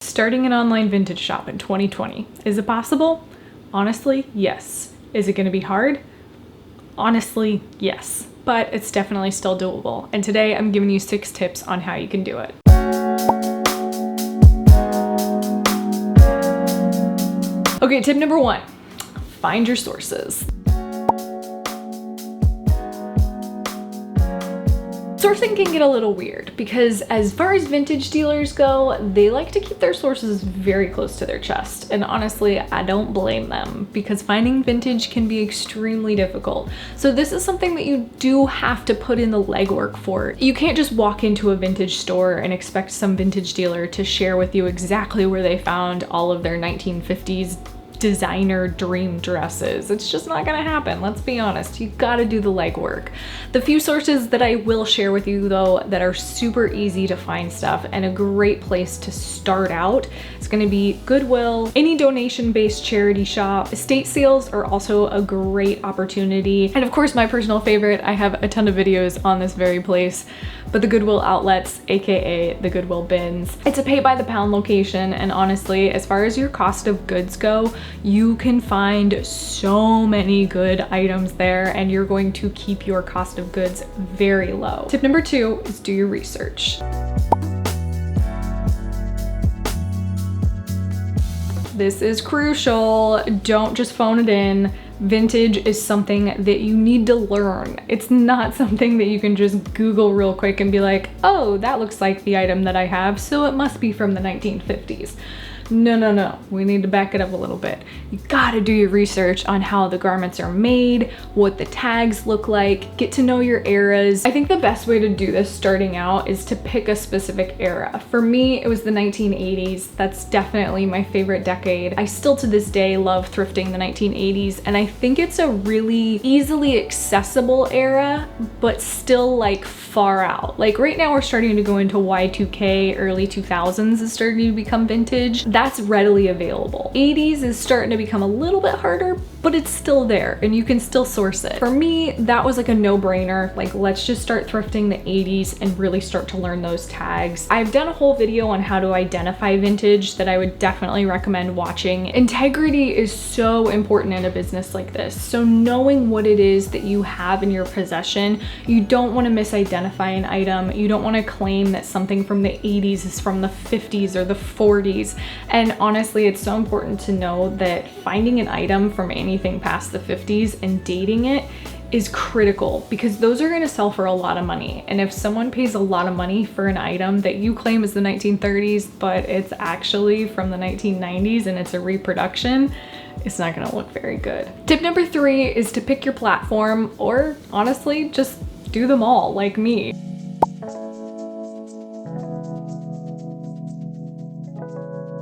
Starting an online vintage shop in 2020. Is it possible? Honestly, yes. Is it going to be hard? Honestly, yes. But it's definitely still doable. And today I'm giving you 6 tips on how you can do it. Okay, tip number 1, find your sources. Sourcing can get a little weird because as far as vintage dealers go, they like to keep their sources very close to their chest. And honestly, I don't blame them because finding vintage can be extremely difficult. So this is something that you do have to put in the legwork for. You can't just walk into a vintage store and expect some vintage dealer to share with you exactly where they found all of their 1950s designer dream dresses. It's just not gonna happen, let's be honest. You gotta do the legwork. The few sources that I will share with you though that are super easy to find stuff and a great place to start out is gonna be Goodwill, any donation-based charity shop. Estate sales are also a great opportunity. And of course, my personal favorite, I have a ton of videos on this very place, but the Goodwill outlets, AKA the Goodwill bins. It's a pay by the pound location, and honestly, as far as your cost of goods go, you can find so many good items there and you're going to keep your cost of goods very low. Tip number 2 is do your research. This is crucial. Don't just phone it in. Vintage is something that you need to learn. It's not something that you can just Google real quick and be like, oh, that looks like the item that I have, so it must be from the 1950s. No. We need to back it up a little bit. You gotta do your research on how the garments are made, what the tags look like, get to know your eras. I think the best way to do this starting out is to pick a specific era. For me, it was the 1980s. That's definitely my favorite decade. I still to this day love thrifting the 1980s, and I think it's a really easily accessible era, but still like far out. Like right now we're starting to go into Y2K, early 2000s is starting to become vintage. That's readily available. 80s is starting to become a little bit harder, but it's still there and you can still source it. For me, that was like a no-brainer. Like, let's just start thrifting the 80s and really start to learn those tags. I've done a whole video on how to identify vintage that I would definitely recommend watching. Integrity is so important in a business like this. So knowing what it is that you have in your possession, you don't want to misidentify an item. You don't want to claim that something from the 80s is from the 50s or the 40s. And honestly, it's so important to know that finding an item from anything past the 50s and dating it is critical because those are going to sell for a lot of money. And if someone pays a lot of money for an item that you claim is the 1930s, but it's actually from the 1990s and it's a reproduction, it's not going to look very good. Tip number 3 is to pick your platform, or honestly, just do them all like me.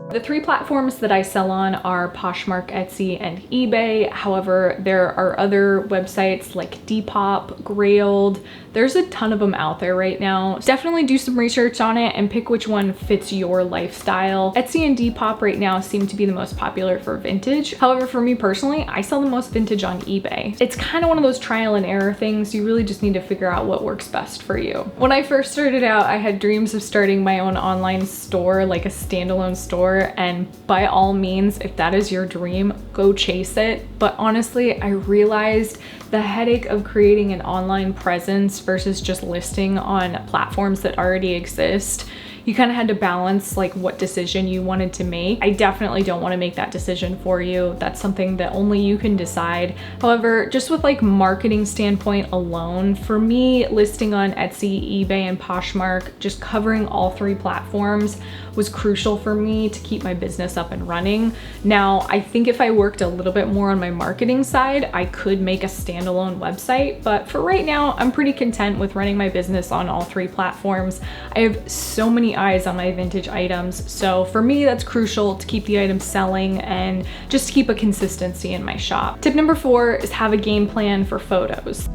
The 3 platforms that I sell on are Poshmark, Etsy, and eBay. However, there are other websites like Depop, Grailed. There's a ton of them out there right now. Definitely do some research on it and pick which one fits your lifestyle. Etsy and Depop right now seem to be the most popular for vintage. However, for me personally, I sell the most vintage on eBay. It's kind of one of those trial and error things. You really just need to figure out what works best for you. When I first started out, I had dreams of starting my own online store, like a standalone store. And by all means, if that is your dream, go chase it. But honestly, I realized the headache of creating an online presence versus just listing on platforms that already exist. You kind of had to balance like what decision you wanted to make. I definitely don't want to make that decision for you. That's something that only you can decide. However, just with like marketing standpoint alone, for me, listing on Etsy, eBay, and Poshmark, just covering all 3 platforms was crucial for me to keep my business up and running. Now, I think if I worked a little bit more on my marketing side, I could make a standalone website, but for right now, I'm pretty content with running my business on all 3 platforms. I have so many eyes on my vintage items. So for me, that's crucial to keep the items selling and just to keep a consistency in my shop. Tip number 4 is have a game plan for photos.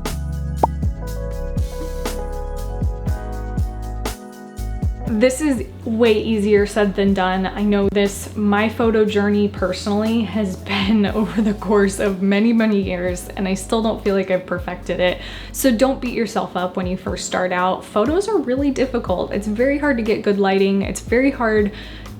This is way easier said than done. I know this. My photo journey personally has been over the course of many, many years, and I still don't feel like I've perfected it. So don't beat yourself up when you first start out. Photos are really difficult. It's very hard to get good lighting. It's very hard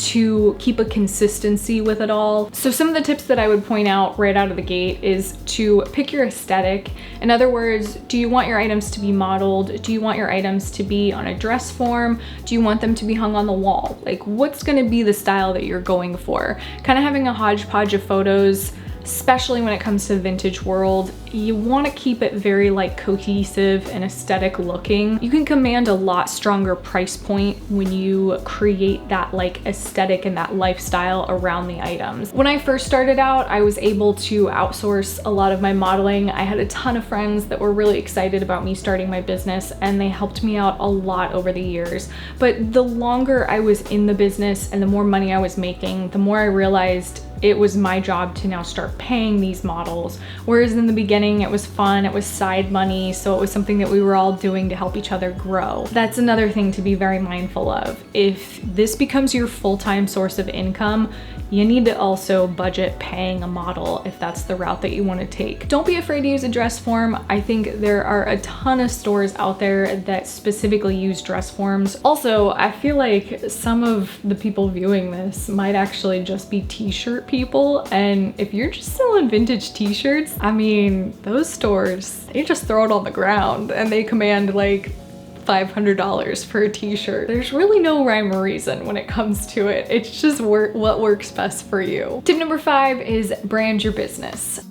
to keep a consistency with it all. So some of the tips that I would point out right out of the gate is to pick your aesthetic. In other words, do you want your items to be modeled? Do you want your items to be on a dress form? Do you want them to be hung on the wall? Like, what's gonna be the style that you're going for? Kind of having a hodgepodge of photos, especially when it comes to the vintage world, you want to keep it very like cohesive and aesthetic looking. You can command a lot stronger price point when you create that like aesthetic and that lifestyle around the items. When I first started out, I was able to outsource a lot of my modeling. I had a ton of friends that were really excited about me starting my business, and they helped me out a lot over the years. But the longer I was in the business and the more money I was making, the more I realized it was my job to now start paying these models. Whereas in the beginning, it was fun, it was side money, so it was something that we were all doing to help each other grow. That's another thing to be very mindful of. If this becomes your full-time source of income, you need to also budget paying a model if that's the route that you want to take. Don't be afraid to use a dress form. I think there are a ton of stores out there that specifically use dress forms. Also, I feel like some of the people viewing this might actually just be t-shirt people, and if you're just selling vintage t-shirts, I mean, those stores, they just throw it on the ground and they command like $500 for a t-shirt. There's really no rhyme or reason when it comes to it. It's just what works best for you. Tip number 5 is brand your business.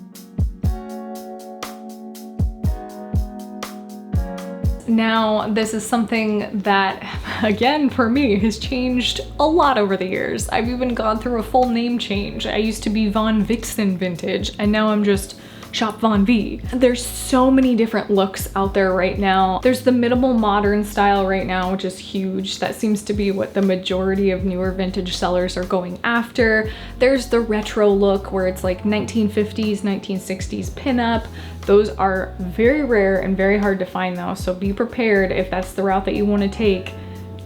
Now, this is something that, again, for me, has changed a lot over the years. I've even gone through a full name change. I used to be Von Vixen Vintage, and now I'm just Shop Von V. There's so many different looks out there right now. There's the minimal modern style right now, which is huge. That seems to be what the majority of newer vintage sellers are going after. There's the retro look where it's like 1950s, 1960s pinup. Those are very rare and very hard to find though, so be prepared if that's the route that you want to take.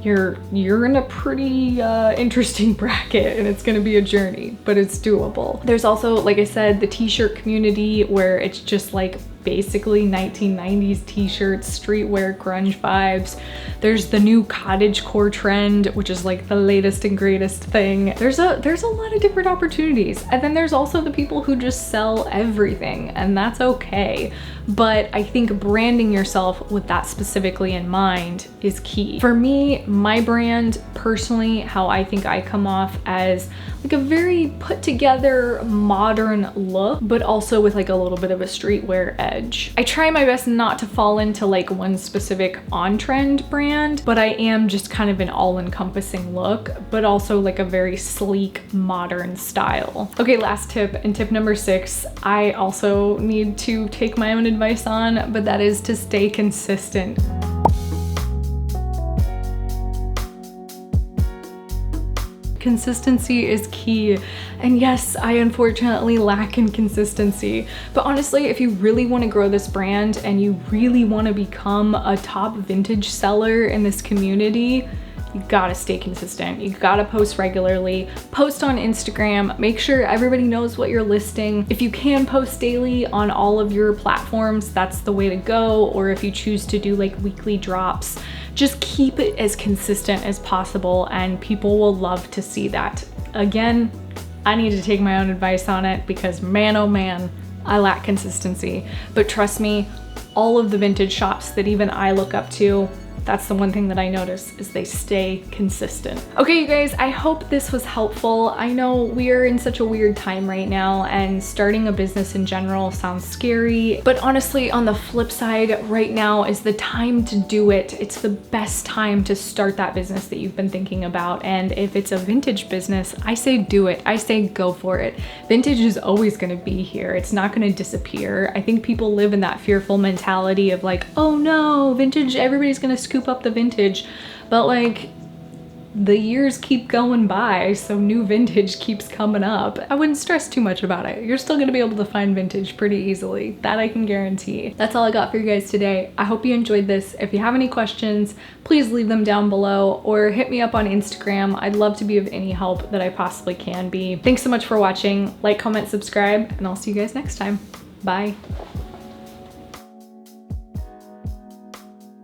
You're in a pretty interesting bracket, and it's gonna be a journey, but it's doable. There's also, like I said, the t-shirt community where it's just like basically 1990s t-shirts, streetwear, grunge vibes. There's the new cottagecore trend, which is like the latest and greatest thing. There's a lot of different opportunities. And then there's also the people who just sell everything, and that's okay. But I think branding yourself with that specifically in mind is key. For me, my brand, personally, how I think I come off as like a very put together modern look, but also with like a little bit of a streetwear edge. I try my best not to fall into like one specific on-trend brand, but I am just kind of an all-encompassing look, but also like a very sleek, modern style. Okay, last tip, and tip number 6, I also need to take my own advice on, but that is to stay consistent. Consistency is key. And yes, I unfortunately lack in consistency. But honestly, if you really want to grow this brand and you really want to become a top vintage seller in this community, you gotta stay consistent. You gotta post regularly, post on Instagram, make sure everybody knows what you're listing. If you can post daily on all of your platforms, that's the way to go. Or if you choose to do like weekly drops, just keep it as consistent as possible and people will love to see that. Again, I need to take my own advice on it because man, oh man, I lack consistency. But trust me, all of the vintage shops that even I look up to, that's the one thing that I notice is they stay consistent. Okay, you guys, I hope this was helpful. I know we're in such a weird time right now and starting a business in general sounds scary, but honestly, on the flip side, right now is the time to do it. It's the best time to start that business that you've been thinking about. And if it's a vintage business, I say do it. I say go for it. Vintage is always gonna be here. It's not gonna disappear. I think people live in that fearful mentality of like, oh no, vintage, everybody's gonna scoop up the vintage, but like the years keep going by, so new vintage keeps coming up. I wouldn't stress too much about it. You're still gonna be able to find vintage pretty easily. That I can guarantee. That's all I got for you guys today. I hope you enjoyed this. If you have any questions, please leave them down below or hit me up on Instagram. I'd love to be of any help that I possibly can be. Thanks so much for watching. Like, comment, subscribe, and I'll see you guys next time. Bye.